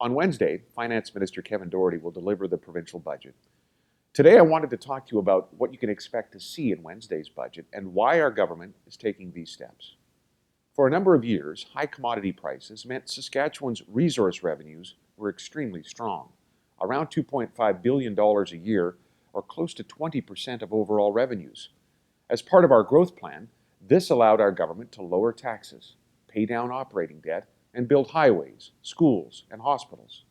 On Wednesday, Finance Minister Kevin Doherty will deliver the provincial budget. Today, I wanted to talk to you about what you can expect to see in Wednesday's budget and why our government is taking these steps. For a number of years, high commodity prices meant Saskatchewan's resource revenues were extremely strong, around $2.5 billion a year, or close to 20% of overall revenues. As part of our growth plan, this allowed our government to lower taxes, pay down operating debt, and build highways, schools, and hospitals.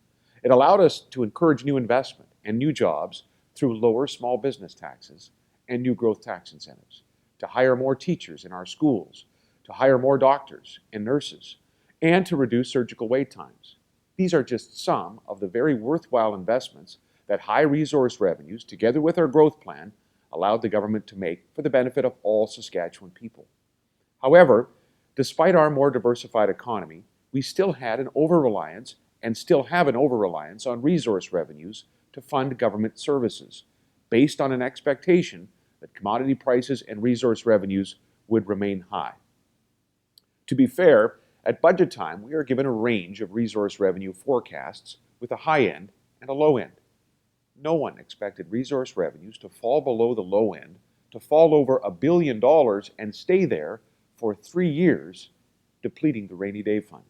It allowed us to encourage new investment and new jobs through lower small business taxes and new growth tax incentives, to hire more teachers in our schools, to hire more doctors and nurses, and to reduce surgical wait times. These are just some of the very worthwhile investments that high resource revenues, together with our growth plan, allowed the government to make for the benefit of all Saskatchewan people. However, despite our more diversified economy, we still had an over-reliance and still have an over-reliance on resource revenues to fund government services, based on an expectation that commodity prices and resource revenues would remain high. To be fair, at budget time, we are given a range of resource revenue forecasts with a high end and a low end. No one expected resource revenues to fall below the low end, to fall over $1 billion and stay there for 3 years, depleting the rainy day fund.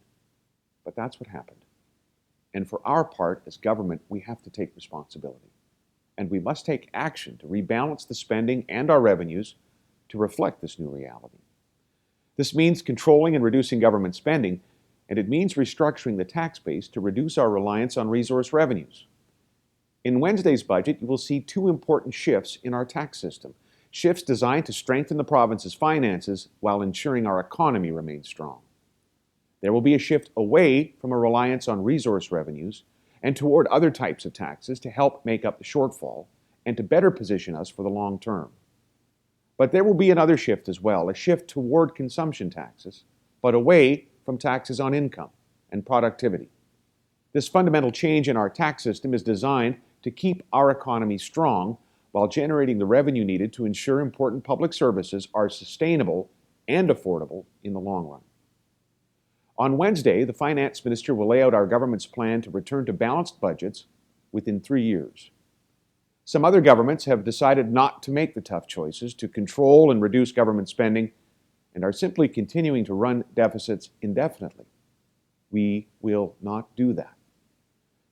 But that's what happened. And for our part as government, we have to take responsibility. And we must take action to rebalance the spending and our revenues to reflect this new reality. This means controlling and reducing government spending, and it means restructuring the tax base to reduce our reliance on resource revenues. In Wednesday's budget, you will see 2 important shifts in our tax system, shifts designed to strengthen the province's finances while ensuring our economy remains strong. There will be a shift away from a reliance on resource revenues and toward other types of taxes to help make up the shortfall and to better position us for the long term. But there will be another shift as well, a shift toward consumption taxes, but away from taxes on income and productivity. This fundamental change in our tax system is designed to keep our economy strong while generating the revenue needed to ensure important public services are sustainable and affordable in the long run. On Wednesday, the Finance Minister will lay out our government's plan to return to balanced budgets within 3 years. Some other governments have decided not to make the tough choices to control and reduce government spending and are simply continuing to run deficits indefinitely. We will not do that.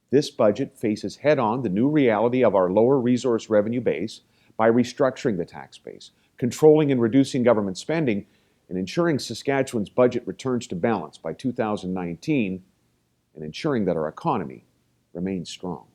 This budget faces head-on the new reality of our lower resource revenue base by restructuring the tax base, controlling and reducing government spending, and ensuring Saskatchewan's budget returns to balance by 2019, and ensuring that our economy remains strong.